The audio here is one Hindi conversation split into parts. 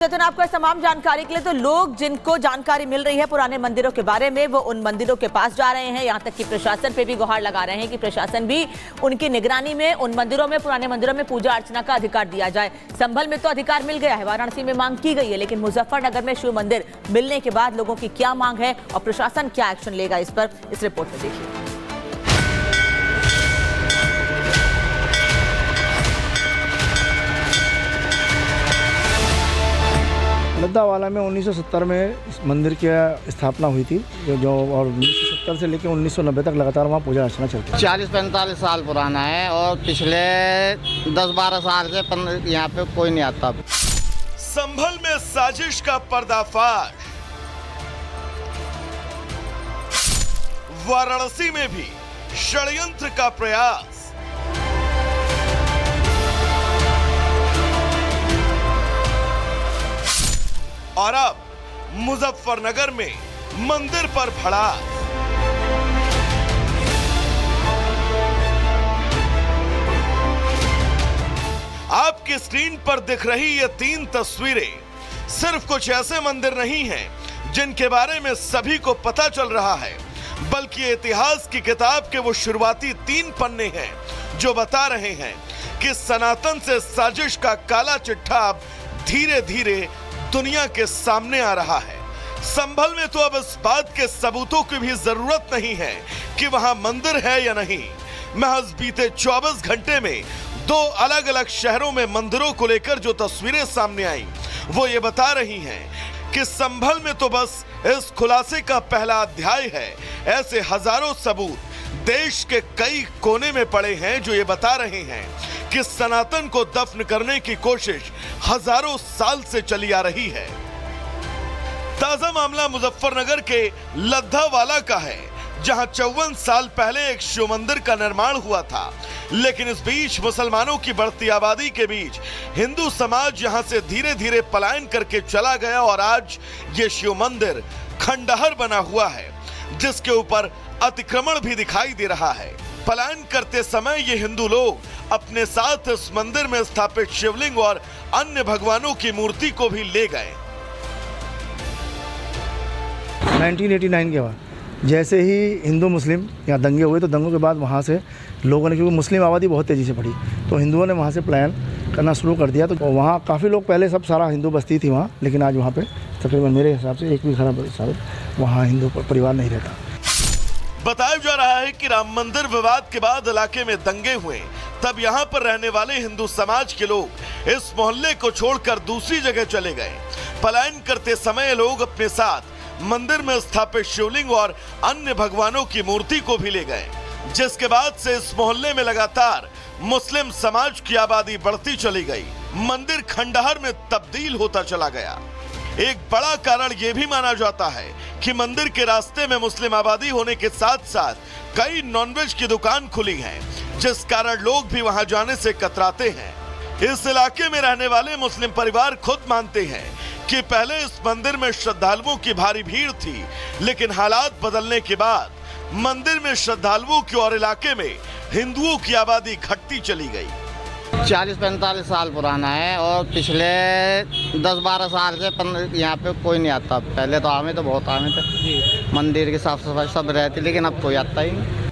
चेतन, आपको इस तमाम जानकारी के लिए तो लोग जिनको जानकारी मिल रही है पुराने मंदिरों के बारे में, वो उन मंदिरों के पास जा रहे हैं। यहाँ तक कि प्रशासन पे भी गुहार लगा रहे हैं कि प्रशासन भी उनकी निगरानी में उन मंदिरों में, पुराने मंदिरों में पूजा अर्चना का अधिकार दिया जाए। संभल में तो अधिकार मिल गया है, वाराणसी में मांग की गई है, लेकिन मुजफ्फरनगर में शिव मंदिर मिलने के बाद लोगों की क्या मांग है और प्रशासन क्या एक्शन लेगा, इस पर इस रिपोर्ट में देखिए। लद्दावाला में 1970 में इस मंदिर की स्थापना हुई थी जो और 1970 से लेकर 1990 तक लगातार वहाँ पूजा अर्चना चलती है। 40-45 साल पुराना है और पिछले 10-12 साल से यहाँ पे कोई नहीं आता। संभल में साजिश का पर्दाफाश, वाराणसी में भी षड्यंत्र का प्रयास। और अब मुजफ्फरनगर में मंदिर पर भड़ास। आपकी स्क्रीन पर दिख रही ये 3 तस्वीरें सिर्फ कुछ ऐसे मंदिर नहीं हैं जिनके बारे में सभी को पता चल रहा है, बल्कि इतिहास की किताब के वो शुरुआती 3 पन्ने हैं जो बता रहे हैं कि सनातन से साजिश का काला चिट्ठा अब धीरे धीरे दुनिया के सामने आ रहा है। संभल में तो अब इस बात के सबूतों की भी जरूरत नहीं है कि वहां मंदिर है या नहीं। महज बीते 24 घंटे में 2 अलग अलग शहरों में मंदिरों को लेकर जो तस्वीरें सामने आई, वो ये बता रही हैं कि संभल में तो बस इस खुलासे का पहला अध्याय है। ऐसे हजारों सबूत देश के कई कोने में पड़े हैं जो ये बता रहे हैं कि सनातन को दफन करने की कोशिश हजारों साल से चली आ रही है। ताजा मामला मुजफ्फरनगर के लद्दावाला का है, जहां 54 साल पहले एक शिव मंदिर का निर्माण हुआ था, लेकिन इस बीच मुसलमानों की बढ़ती आबादी के बीच हिंदू समाज यहां से धीरे धीरे पलायन करके चला गया और आज ये शिव मंदिर खंडहर बना हुआ है, जिसके ऊपर अतिक्रमण भी दिखाई दे रहा है। पलायन करते समय ये हिंदू लोग अपने साथ इस मंदिर में स्थापित शिवलिंग और अन्य भगवानों की मूर्ति को भी ले गए। 1989 के बाद जैसे ही हिंदू मुस्लिम यहाँ दंगे हुए, तो दंगों के बाद वहाँ से लोगों ने, क्योंकि मुस्लिम आबादी बहुत तेज़ी से बढ़ी, तो हिंदुओं ने वहाँ से पलायन करना शुरू कर दिया। तो वहाँ काफ़ी लोग, पहले सब सारा हिंदू बस्ती थी वहाँ, लेकिन आज वहाँ पे तकरीबन मेरे हिसाब से एक भी खराब वहाँ हिंदू परिवार नहीं रहता। बताया जा रहा है कि राम मंदिर विवाद के बाद इलाके में दंगे हुए, तब यहाँ पर रहने वाले हिंदू समाज के लोग इस मोहल्ले को छोड़कर दूसरी जगह चले गए। पलायन करते समय लोग अपने साथ मंदिर में स्थापित शिवलिंग और अन्य भगवानों की मूर्ति को भी ले गए, जिसके बाद से इस मोहल्ले में लगातार मुस्लिम समाज की आबादी बढ़ती चली गई। मंदिर खंडहर में तब्दील होता चला गया। एक बड़ा कारण यह भी माना जाता है कि मंदिर के रास्ते में मुस्लिम आबादी होने के साथ साथ कई नॉनवेज की दुकान खुली हैं, जिस कारण लोग भी वहां जाने से कतराते हैं। इस इलाके में रहने वाले मुस्लिम परिवार खुद मानते हैं कि पहले इस मंदिर में श्रद्धालुओं की भारी भीड़ थी, लेकिन हालात बदलने के बाद मंदिर में श्रद्धालुओं की और इलाके में हिंदुओं की आबादी घटती चली गई। 40-45 साल पुराना है और पिछले 10-12 साल से यहाँ पे कोई नहीं आता। पहले तो आमे तो बहुत आमे थे, मंदिर की साफ सफाई सब रहती, लेकिन अब कोई आता ही नहीं।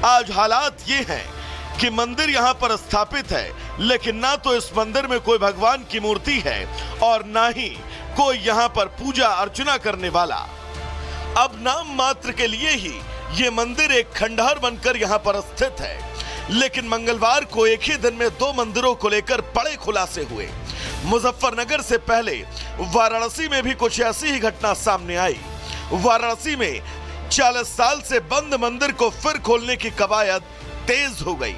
आज हालात ये हैं कि मंदिर यहाँ पर स्थापित है, लेकिन ना तो इस मंदिर में कोई भगवान की मूर्ति है और ना ही कोई यहाँ पर पूजा अर्चना करने वाला। अब नाम मात्र के लिए ही ये मंदिर एक खंडहर बनकर यहाँ पर स्थित है, लेकिन मंगलवार को एक ही दिन में 2 मंदिरों को लेकर बड़े खुलासे हुए। मुजफ्फरनगर से पहले वाराणसी में भी कुछ ऐसी ही घटना सामने आई। वाराणसी में 40 साल से बंद मंदिर को फिर खोलने की कवायद तेज हो गई।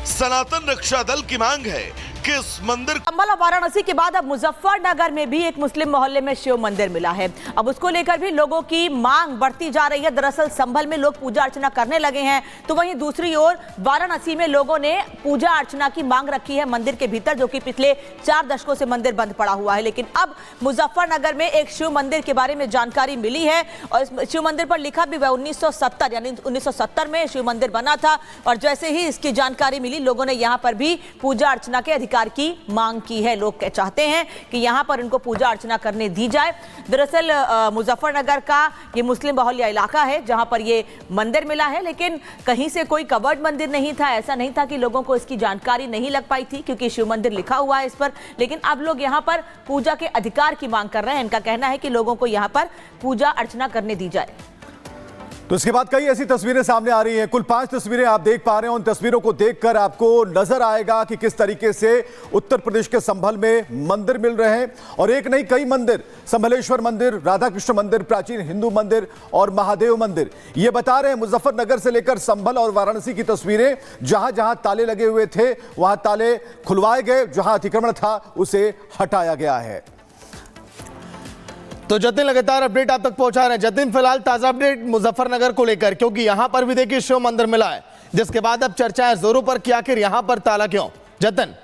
सनातन रक्षा दल की मांग है कि इस मंदिर संभल और वाराणसी के बाद अब मुजफ्फरनगर में भी एक मुस्लिम मोहल्ले में शिव मंदिर मिला है। अब उसको लेकर भी लोगों की मांग बढ़ती जा रही है। दरअसल संभल में लोग पूजा अर्चना करने लगे हैं, तो वहीं दूसरी ओर वाराणसी में लोगों ने पूजा अर्चना की मांग रखी है मंदिर के भीतर, जो कि पिछले 4 दशकों से मंदिर बंद पड़ा हुआ है। लेकिन अब मुजफ्फरनगर में एक शिव मंदिर के बारे में जानकारी मिली है और इस शिव मंदिर पर लिखा भी 1970 यानी 1970 में शिव मंदिर बना था और जैसे ही इसकी जानकारी मिली, लोगों ने यहाँ पर भी पूजा अर्चना के अधिकार अधिकार की मांग की है। लोग चाहते हैं कि यहाँ पर उनको पूजा अर्चना करने दी जाए। दरअसल मुजफ्फरनगर का ये मुस्लिम बहुल्य इलाका है जहाँ पर ये मंदिर मिला है, लेकिन कहीं से कोई कवर्ड मंदिर नहीं था। ऐसा नहीं था कि लोगों को इसकी जानकारी नहीं लग पाई थी, क्योंकि शिव मंदिर लिखा हुआ है इस पर। लेकिन अब लोग यहाँ पर पूजा के अधिकार की मांग कर रहे हैं। इनका कहना है कि लोगों को यहाँ पर पूजा अर्चना करने दी जाए। तो इसके बाद कई ऐसी तस्वीरें सामने आ रही हैं। कुल 5 तस्वीरें आप देख पा रहे हैं। उन तस्वीरों को देखकर आपको नजर आएगा कि किस तरीके से उत्तर प्रदेश के संभल में मंदिर मिल रहे हैं। और एक नहीं, कई मंदिर, संभलेश्वर मंदिर, राधा कृष्ण मंदिर, प्राचीन हिंदू मंदिर और महादेव मंदिर, ये बता रहे हैं मुजफ्फरनगर से लेकर संभल और वाराणसी की तस्वीरें। जहां जहां ताले लगे हुए थे वहां ताले खुलवाए गए, जहां अतिक्रमण था उसे हटाया गया है। तो जतिन लगातार अपडेट आप तक पहुंचा रहे हैं। जतिन, फिलहाल ताजा अपडेट मुजफ्फरनगर को लेकर, क्योंकि यहां पर भी देखिए शिव मंदिर मिला है, जिसके बाद अब चर्चा है जोरों पर कि आखिर यहां पर ताला क्यों। जतिन।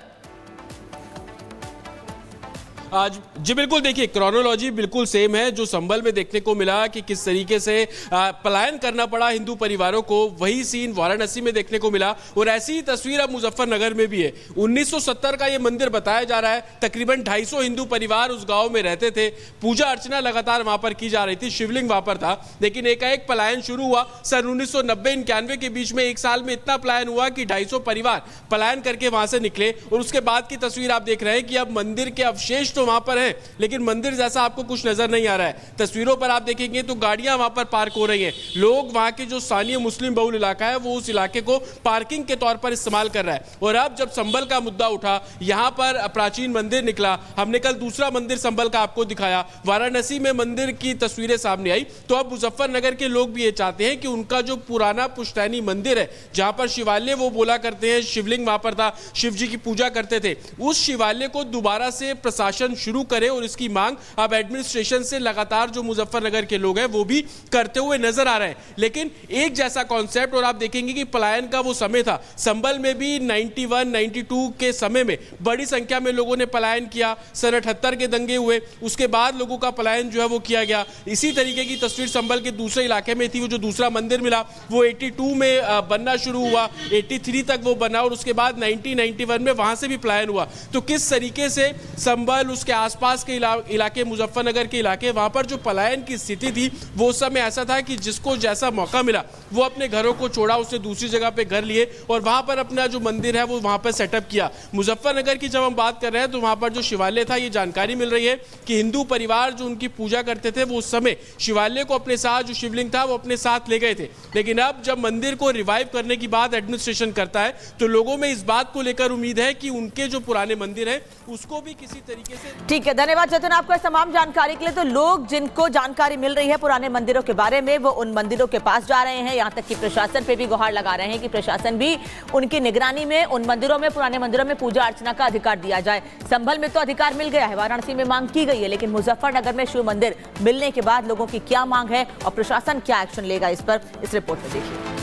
आज जी बिल्कुल, देखिए क्रोनोलॉजी बिल्कुल सेम है जो संभल में देखने को मिला कि किस तरीके से पलायन करना पड़ा हिंदू परिवारों को, वही सीन वाराणसी में देखने को मिला। और ऐसी ही तस्वीर अब मुजफ्फरनगर में भी है। 1970 का ये मंदिर बताया जा रहा है। तकरीबन 250 हिंदू परिवार उस गांव में रहते थे। पूजा अर्चना लगातार वहां पर की जा रही थी, शिवलिंग वहां पर था। लेकिन एकाएक पलायन शुरू हुआ। सन 1990-91 के बीच में एक साल में इतना पलायन हुआ कि 250 परिवार पलायन करके वहां से निकले। और उसके बाद की तस्वीर आप देख रहे हैं कि अब मंदिर के अवशेष वहां पर है, लेकिन मंदिर जैसा आपको कुछ नजर नहीं आ रहा है। तस्वीरों पर आप देखेंगे तो गाड़ियां वहां पर पार्क हो रही हैं। लोग, वहां के जो स्थानीय मुस्लिम बहुल इलाका है, वो उस इलाके को पार्किंग के तौर पर इस्तेमाल कर रहा है। और अब जब संभल का मुद्दा उठा, यहां पर प्राचीन मंदिर निकला। हमने कल दूसरा मंदिर संभल का आपको दिखाया, वाराणसी में मंदिर की तस्वीरें सामने आई। तो अब मुजफ्फरनगर के लोग भी ये चाहते हैं कि उनका जो पुराना पुश्तैनी मंदिर है, जहां पर शिवालय वो बोला करते हैं, शिवलिंग वहां पर था, शिव जी की पूजा करते थे, उस शिवालय को दोबारा से प्रशासन शुरू करे। और इसकी मांग अब एडमिनिस्ट्रेशन से लगातार जो मुजफ्फरनगर के लोग हैं वो भी करते हुए नजर आ रहे हैं। लेकिन एक जैसा कॉन्सेप्ट, और आप देखेंगे कि पलायन का वो समय था, संभल में भी 91-92 के समय में बड़ी संख्या में लोगों ने पलायन किया। सन 78 के दंगे हुए, उसके बाद लोगों का पलायन जो है वो किया गया। इसी तरीके की तस्वीर संभल के दूसरे इलाके में थी। वो जो दूसरा मंदिर मिला वो 82 में बनना शुरू हुआ, 83 तक वो बना, और उसके बाद 1991 में वहां से भी पलायन हुआ। तो किस तरीके से संभल, उसके आसपास के इलाके, मुजफ्फरनगर के इलाके, वहां पर जो पलायन की स्थिति थी वो उस समय ऐसा था कि जिसको जैसा मौका मिला वो अपने घरों को छोड़ा, उसने दूसरी जगह पे घर लिए और वहां पर अपना जो मंदिर है वो वहां पर सेटअप किया। मुजफ्फरनगर की जब हम बात कर रहे हैं तो वहां पर जो शिवालय था, ये जानकारी मिल रही है कि हिंदू परिवार जो उनकी पूजा करते थे वो उस समय शिवालय को अपने साथ, जो शिवलिंग था वो अपने साथ ले गए थे। लेकिन अब जब मंदिर को रिवाइव करने की बात एडमिनिस्ट्रेशन करता है तो लोगों में इस बात को लेकर उम्मीद है कि उनके जो पुराने मंदिर है उसको भी किसी तरीके से। ठीक है, धन्यवाद जतिन आपको इस तमाम जानकारी के लिए। तो लोग जिनको जानकारी मिल रही है पुराने मंदिरों के बारे में, वो उन मंदिरों के पास जा रहे हैं। यहाँ तक कि प्रशासन पे भी गुहार लगा रहे हैं कि प्रशासन भी उनकी निगरानी में उन मंदिरों में, पुराने मंदिरों में पूजा अर्चना का अधिकार दिया जाए। संभल में तो अधिकार मिल गया है, वाराणसी में मांग की गई है, लेकिन मुजफ्फरनगर में शिव मंदिर मिलने के बाद लोगों की क्या मांग है और प्रशासन क्या एक्शन लेगा, इस पर इस रिपोर्ट में देखिए।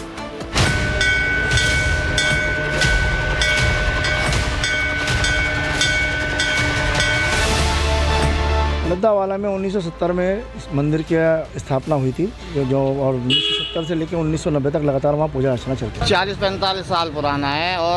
लद्दावाला में 1970 में इस मंदिर की स्थापना हुई थी, जो और 1970 से लेकर 1990 तक लगातार वहाँ पूजा अर्चना चलती है। 40-45 साल पुराना है और